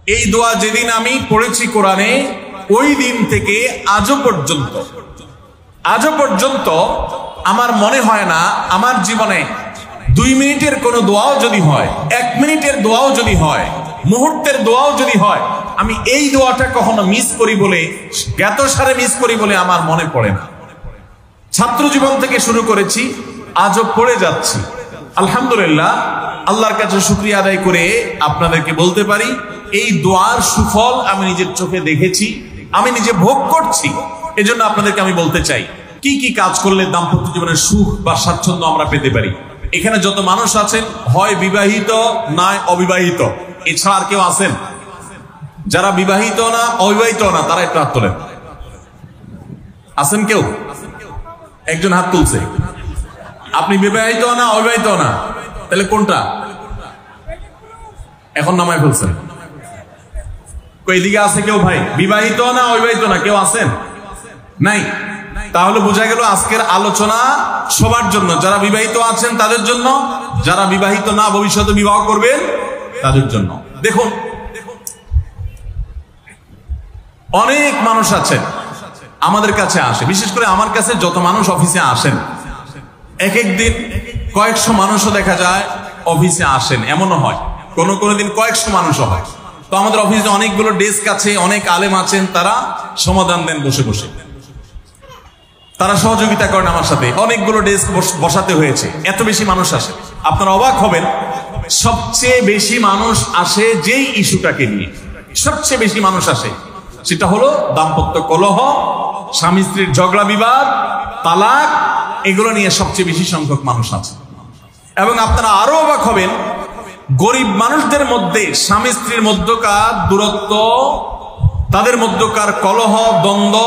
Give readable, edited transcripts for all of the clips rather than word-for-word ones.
এই দোয়া যেদিন আমি পড়েছি কোরআনে, ওই দিন থেকে আজও পর্যন্ত আমার মনে হয় না আমার জীবনে 2 মিনিটের কোনো দোয়াও যদি হয়, 1 মিনিটের দোয়াও যদি হয়, মুহূর্তের দোয়াও যদি হয়, আমি এই দোয়াটা কখনো মিস করি বলে, জ্ঞাতসারে মিস করি বলে আমার মনে পড়ে না। ছাত্র জীবন থেকে শুরু করেছি, আজও পড়ে যাচ্ছি। আলহামদুলিল্লাহ, আল্লাহর কাছে শুকরিয়া আদায় করে আপনাদেরকে বলতে পারি, এই দোয়ার সুফল আমি নিজের চোখে দেখেছি, আমি নিজে ভোগ করছি। এজন্য আপনাদেরকে আমি বলতে চাই, কি কি কাজ করলে দাম্পত্য জীবনের সুখ বা স্বাচ্ছন্দ্য আমরা পেতে পারি। এখানে যত মানুষ আছেন, হয় বিবাহিত নয় অবিবাহিত, এছাড়া আর কেউ আছেন যারা বিবাহিত না অবিবাহিত না? তারা একটু হাত তোলেন। আছেন কেউ? একজন হাত তুলছে। আপনি বিবাহিত না অবিবাহিত না? তাহলে কোনটা? এখন নামায় ফেলছেন। এদিকে আছে কেউ? ভাই বিবাহিত না অবিবাহিত না? কেউ আছেন? নাই। তাহলে বোঝা গেল আজকের আলোচনা সবার জন্য, যারা বিবাহিত আছেন তাদের জন্য, যারা বিবাহিত না ভবিষ্যতে বিবাহ করবেন তাদের জন্য। দেখুন, অনেক মানুষ আছেন আমাদের কাছে আসে, বিশেষ করে আমার কাছে যত মানুষ অফিসে আসেন, এক এক দিন কয়েকশো মানুষও দেখা যায় অফিসে আসেন, এমনও হয় কোন কোন দিন কয়েকশো মানুষও হয়। তো আমাদের অফিসে অনেকগুলো ডেস্ক আছে, অনেক আলেম আছেন, তারা সমাধান দেন বসে বসে, তারা সহযোগিতা করেন আমার সাথে। অনেকগুলো ডেস্ক বসাতে হয়েছে, এত বেশি মানুষ আসে। আপনারা অবাক হবেন, সবচেয়ে বেশি মানুষ আসে যেই ইস্যুটাকে নিয়ে, সবচেয়ে বেশি মানুষ আসে সেটা হলো দাম্পত্য কলহ, স্বামী স্ত্রীর ঝগড়া বিবাদ, তালাক, এগুলো নিয়ে সবচেয়ে বেশি সংখ্যক মানুষ আছে। এবং আপনারা আরো অবাক হবেন, গরিব মানুষদের মধ্যে স্বামী স্ত্রীর মধ্যকার দূরত্ব, তাদের মধ্যকার কলহ, দ্বন্দ্ব,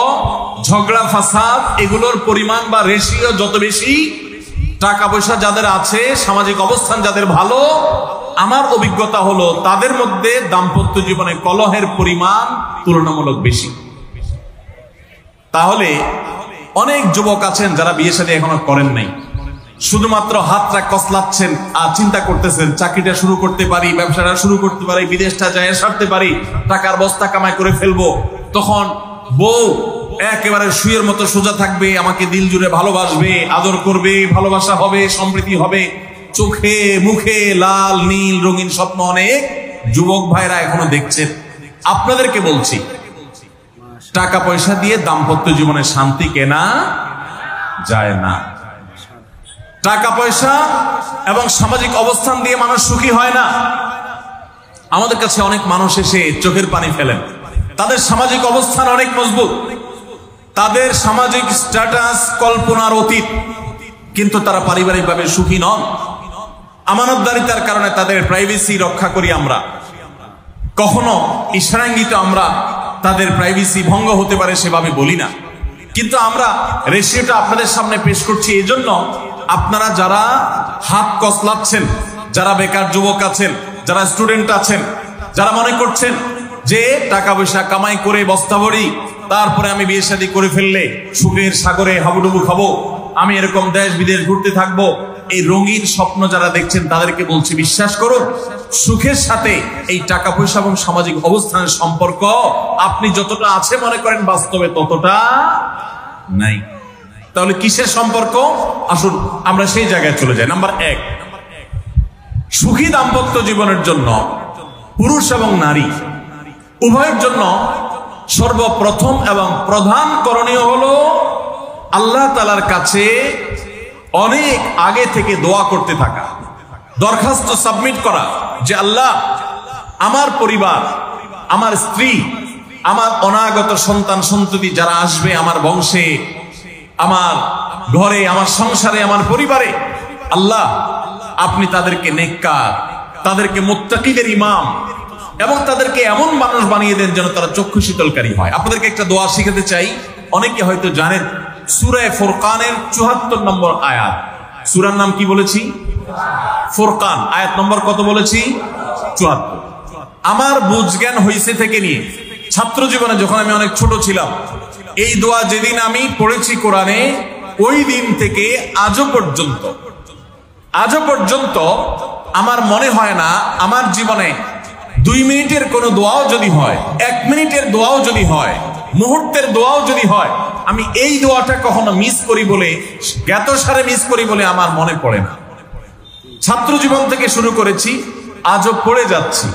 ঝগড়া, ফাসাদ, এগুলোর পরিমাণ বা রেশিও যত বেশি, টাকা পয়সা যাদের আছে, সামাজিক অবস্থান যাদের ভালো, আমার অভিজ্ঞতা হলো তাদের মধ্যে দাম্পত্য জীবনে কলহের পরিমাণ তুলনামূলক বেশি। তাহলে অনেক যুবক আছেন যারা বিয়ে শাদী এখনো করেন নাই, শুধুমাত্র হাতটা কসলাচ্ছেন আর চিন্তা করতেছেন চাকরিটা শুরু করতে পারি, ব্যবসাটা শুরু করতে পারি, বিদেশটা যায় সারতে পারি, টাকার বস্তা কামাই করে ফেলবো। তখন বউ একেবারে শুয়ের মতো সোজা থাকবে, আমাকে দিল জুড়ে ভালোবাসবে, আদর করবে, ভালোবাসা হবে, সমৃদ্ধি হবে, চোখে মুখে লাল নীল রঙিন স্বপ্ন অনেক যুবক ভাইরা এখনো দেখছেন। আপনাদেরকে বলছি, টাকা পয়সা দিয়ে দাম্পত্য জীবনে শান্তি কেনা যায় না। টাকা পয়সা এবং সামাজিক অবস্থান দিয়ে মানুষ সুখী হয় না। আমাদের কাছে অনেক মানুষ এসে চোখের পানি ফেলেন, তাদের সামাজিক অবস্থান অনেক মজবুত, তাদের সামাজিক স্ট্যাটাস কল্পনার অতীত, কিন্তু তারা পারিবারিকভাবে সুখী নন। আমানতদারিতার কারণে তাদের প্রাইভেসি রক্ষা করি আমরা, কখনো ইশারাঙ্গিত আমরা তাদের প্রাইভেসি ভঙ্গ হতে পারে সেভাবে বলি না, কিন্তু আমরা রেশিওটা আপনাদের সামনে পেশ করছি। এজন্য আপনারা যারা হাত কসলাচ্ছেন, যারা বেকার যুবক আছেন, যারা স্টুডেন্ট আছেন, যারা মনে করছেন যে টাকা পয়সা কামাই করে বস্তা ভরি, তারপরে আমি বিয়ে শাদী করে ফেললে সুখের সাগরে হাবুডুবু খাবো, আমি এরকম দেশ বিদেশ ঘুরতে থাকবো, এই রঙিন স্বপ্ন যারা দেখছেন তাদেরকে বলছি, বিশ্বাস করুন, সুখের সাথে এই টাকা পয়সা এবং সামাজিক অবস্থানের সম্পর্ক আপনি যতটা আছে মনে করেন, বাস্তবে ততটা নাই। তাহলে কিসের সম্পর্ক? আসুন আমরা সেই জায়গায় চলে যাই। নাম্বার 1, সুখী দাম্পত্য জীবনের জন্য পুরুষ এবং নারী উভয়ের জন্য সর্বপ্রথম এবং প্রধান করণীয় হলো আল্লাহ তাআলার কাছে অনেক আগে থেকে দোয়া করতে থাকা, দরখাস্ত সাবমিট করা যে আল্লাহ, আমার পরিবার, আমার স্ত্রী, আমার অনাগত সন্তান সন্ততি যারা আসবে আমার বংশে, আমার ঘরে, আমার সংসারে, আমার পরিবারে, আল্লাহ আপনি তাদেরকে নেককার, তাদেরকে মুত্তাকিদের ইমাম এবং তাদেরকে এমন মানুষ বানিয়ে দেন যেন তারা চক্ষু শীতলকারী হয়। আপনাদেরকে একটা দোয়া শিখাতে চাই, অনেকে হয়তো জানেন, সূরা ফুরকানের ৭৪ নম্বর আয়াত। সূরার নাম কি বলেছি? ফুরকান। আয়াত নম্বর কত বলেছি? ৭৪। আমার বুঝজ্ঞান হইছে থেকে নিয়ে ছাত্র জীবনে যখন আমি অনেক ছোট ছিলাম, এই দোয়া যেদিন আমি পড়েছি কোরআনে, ওই দিন থেকে আজও পর্যন্ত আমার মনে হয় না আমার জীবনে 2 মিনিটের কোনো দোয়াও যদি হয়, 1 মিনিটের দোয়াও যদি হয়, মুহূর্তের দোয়াও যদি হয়, আমি এই দোয়াটা কখনো মিস করি বলে, জ্ঞাতসারে মিস করি বলে আমার মনে পড়ে না। ছাত্র জীবন থেকে শুরু করেছি, আজও পড়ে যাচ্ছি।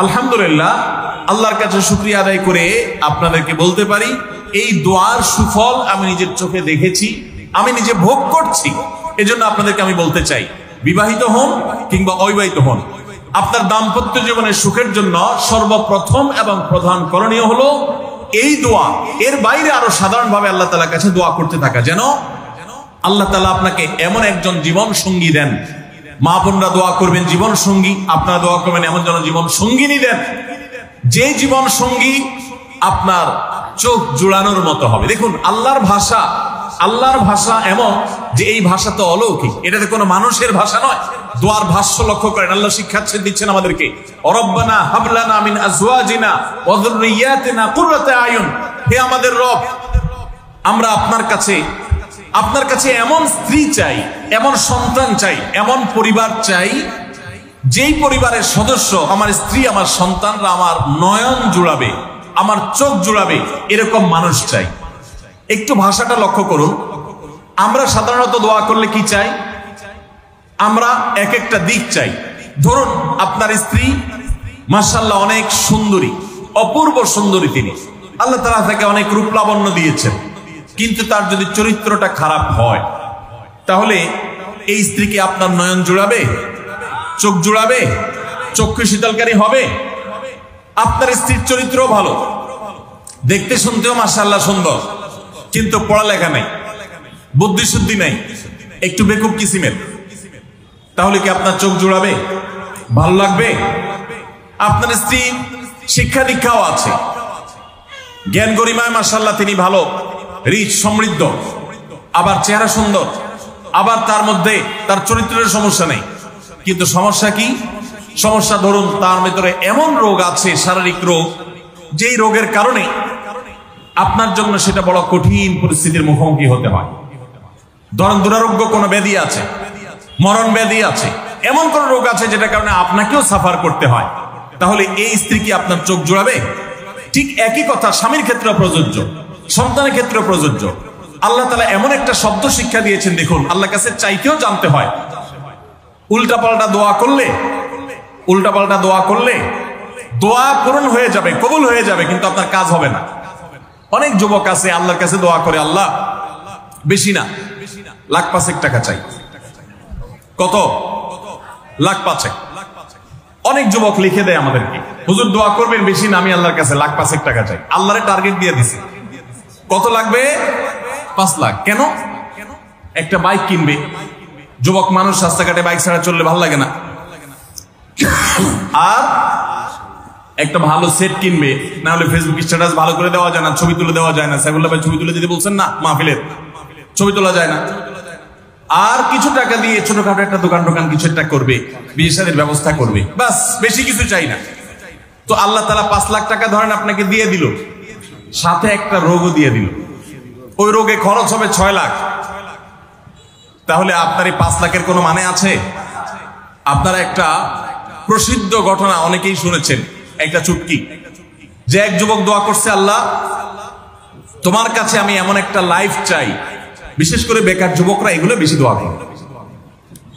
আলহামদুলিল্লাহ, আল্লাহর কাছে শুকরিয়া আদায় করে আপনাদেরকে বলতে পারি, এই দোয়ার সুফল আমি নিজের চোখে দেখেছি, আমি নিজে ভোগ করছি। এজন্য আপনাদেরকে আমি বলতে চাই, বিবাহিত হন কিংবা অবিবাহিত হন, আপনার দাম্পত্য জীবনের সুখের জন্য সর্বপ্রথম এবং প্রধান করণীয় হলো এই দোয়া। এর বাইরে আরো সাধারণভাবে আল্লাহ তাআলার কাছে দোয়া করতে থাকা, যেন আল্লাহ তাআলা আপনাকে এমন একজন জীবন সঙ্গী দেন। মা বোনরা দোয়া করবেন জীবন সঙ্গী, আপনারা দোয়া করবেন এমন যেন জীবন সঙ্গিনী দেন, যে জীবন সঙ্গী আপনার চোখ জুড়ানোর মতো হবে। দেখুন, আল্লাহর ভাষা এমন যে এই ভাষা তো অলৌকিক, এটাতে কোনো মানুষের ভাষা নয়। দোয়ার ভাষ্য লক্ষ্য করেন, আল্লাহ শিক্ষা দিচ্ছেন আমাদেরকে, রব্বানা হাব লানা মিন আজওয়াজিনা ওয়া যুররিয়াতিনা কুররাতা আয়ুন। হে আমাদের রব, আমরা আপনার কাছে এমন স্ত্রী চাই, এমন সন্তান চাই, এমন পরিবার চাই, যেই পরিবারের সদস্য, আমার স্ত্রী, আমার সন্তানরা আমার নয়ন জুড়াবে, আমার চোখ জুড়াবে, এরকম মানুষ চাই। একটু ভাষাটা লক্ষ্য করুন। আমরা সাধারণত দোয়া করলে কি চাই? আমরা এক একটা দিক চাই। ধরুন, আপনার স্ত্রী মাশাআল্লাহ অনেক সুন্দরী, অপূর্ব সুন্দরী, তিনি আল্লাহ তাআলা তাকে অনেক রূপ লাবণ্য দিয়েছেন, কিন্তু তার যদি চরিত্রটা খারাপ হয়, তাহলে এই স্ত্রীকে আপনার নয়ন জুড়াবে, চোখ জুড়াবে, চক্ষু শীতলকারী হবে? আপনার স্ত্রীর চরিত্র ভালো, দেখতে শুনতেও মাশাআল্লাহ সুন্দর, কিন্তু পড়ালেখা নাই, বুদ্ধি শুদ্ধি নাই, একটু বেকুব কিসিমের, তাহলে কি আপনার চোখ জুড়াবে? ভালো লাগবে? আপনার স্ত্রী শিক্ষা দীক্ষাও আছে, জ্ঞান গরিমায় মাশাআল্লাহ তিনি ভালো, রিচ, সমৃদ্ধ, আবার চেহারা সুন্দর, আবার তার মধ্যে তার চরিত্রের সমস্যা নেই, কিন্তু সমস্যা কি? সমস্যা ধরুন তার ভিতরে এমন রোগ আছে, শারীরিক রোগ, যেই রোগের কারণে আপনার জন্য সেটা বড় কঠিন পরিস্থিতির মুখোমুখি হতে হয়। ধরুন দুরারোগ্য কোনো ব্যাধি আছে, মরণ ব্যাধি আছে, এমন কোন রোগ আছে যেটার কারণে আপনাকেও সাফার করতে হয়, তাহলে এই স্ত্রী কি আপনার চোখ জুড়াবে? ঠিক একই কথা স্বামীর ক্ষেত্রে প্রযোজ্য, সন্তানের ক্ষেত্রে প্রযোজ্য। আল্লাহ তাআলা এমন একটা শব্দ শিক্ষা দিয়েছেন, দেখুন, আল্লাহর কাছে চাইতেও জানতে হয়। উল্টাপাল্টা দোয়া করলে দোয়া পূরণ হয়ে যাবে, কবুল হয়ে যাবে, কিন্তু আপনার কাজ হবে না। অনেক যুবক আছে আল্লাহর কাছে দোয়া করে, আল্লাহ বেশি না, 1,05,000 টাকা চাই। কত? 1,05,000। অনেক যুবক লিখে দেয় আমাদেরকে, হুজুর দোয়া করবেন বেশি না, আমি আল্লাহর কাছে 1,05,000 টাকা চাই। আল্লাহরে টার্গেট দিয়ে দিছে, কত লাগবে? 5 লাখ। কেন? একটা বাইক কিনবে। যুবক মানুষ, রাস্তাঘাটে বাইক ছাড়া চললে ভালো লাগে না, আর একটা ভালো সেট কিনবে, না হলে ফেসবুক স্ট্যাটাস ভালো করে দেওয়া যায় না, ছবি তুলে দেওয়া যায় না। সাইফুল্লাহ ভাই ছবি তুলে দিতে বলছেন না, মাহফিলের ছবি তোলা যায় না। আর কিছু টাকা দিয়ে ছোটখাটো একটা দোকান কিছু একটা করবে, বিয়ে শাদীর ব্যবস্থা করবে, বাস, বেশি কিছু চাই না। তো আল্লাহ তাআলা 5 লাখ টাকা ধরেন আপনাকে দিয়ে দিল, সাথে একটা রোগও দিয়ে দিল, ওই রোগে খরচ হবে 6 লাখ। তাহলে আপনার এই 5 লাখের কোনো মানে আছে? আপনারা একটা প্রসিদ্ধ ঘটনা অনেকেই শুনেছেন, একটা চুটকি, যে এক যুবক দোয়া করছে, আল্লাহ তোমার কাছে আমি এমন একটা লাইফ চাই, বিশেষ করে বেকার যুবকরা এগুলো বেশি দোয়া করে,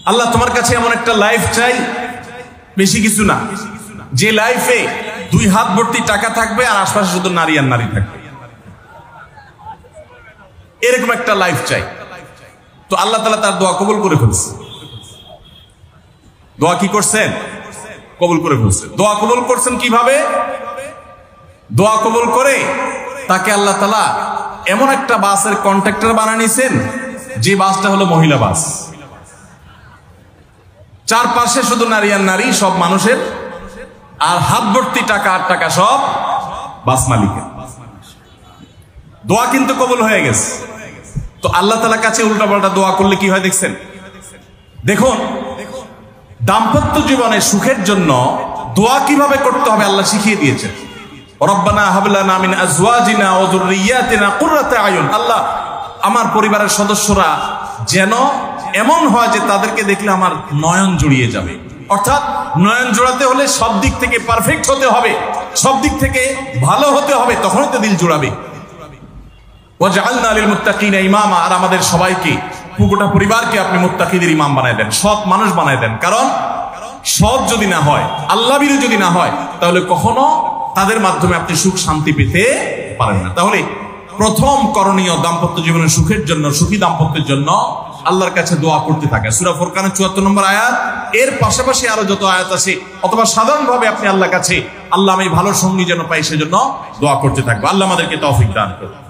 আল্লাহ তোমার কাছে এমন একটা লাইফ চাই, বেশি কিছু না, যে লাইফে 2 হাত ভর্তি টাকা থাকবে আর আশপাশে শুধু নারী আর নারী থাকবে, এরকম একটা লাইফ চাই। তো আল্লাহ তাআলা তার দোয়া কবুল করে ফেলছে। দোয়া কি করছেন? কবুল করে ফেলছে। দোয়া কবুল করছেন কিভাবে? দোয়া কবুল করে তাকে আল্লাহ তাআলা এমন একটা বাসের কন্ট্রাক্টর বানানিয়েছেন, যে বাসটা হলো মহিলা বাস, চারপাশে শুধু নারী আর নারী, সব মানুষের, আর হাত ভর্তি টাকা আর টাকা সব বাস মালিকের। দোয়া কিন্তু কবুল হয়ে গেছে। তো আল্লাহ তাআলার কাছে উল্টাপাল্টা দোয়া করলে কি হয় দেখছেন? দেখুন, দাম্পত্য জীবনে সুখের জন্য দোয়া কিভাবে করতে হবে আল্লাহ শিখিয়ে দিয়েছেন। রব্বানা হাব লানা মিন আজওয়াজিনা ওয়া যুররিয়াতিনা কুররাতা আয়ুন। আল্লাহ, আমার পরিবারের সদস্যরা যেন এমন হয় যে তাদেরকে দেখলে আমার নয়ন জুড়িয়ে যাবে, অর্থাৎ নয়ন জোড়াতে হলে সব দিক থেকে পারফেক্ট হতে হবে, সব দিক থেকে ভালো হতে হবে, তখনই তো দিল জোড়াবে। ওয়াজআলনা লিল মুত্তাকিনা ইমামা, আর আমাদের সবাইকে, পুরোটা পরিবারকে আপনি মুত্তাকিদের ইমাম বানায় দেন, সৎ মানুষ বানায় দেন। কারণ সৎ যদি না হয়, আল্লাহভীরু যদি না হয়, তাহলে কখনো তাদের মাধ্যমে আপনি সুখ শান্তি পেতে পারেন না। তাহলে প্রথম করণীয় দাম্পত্য জীবনের সুখের জন্য, সুখী দাম্পত্যের জন্য আল্লাহর কাছে দোয়া করতে থাকে। সূরা ফুরকানের ৭৪ নম্বর আয়াত, এর পাশাপাশি আরো যত আয়াত আছে, অথবা সাধারণভাবে আপনি আল্লাহর কাছে, আল্লাহ আমি ভালো সঙ্গী যেন পাই সেজন্য দোয়া করতে থাকবো। আল্লাহ আমাদেরকে তৌফিক দান করুন।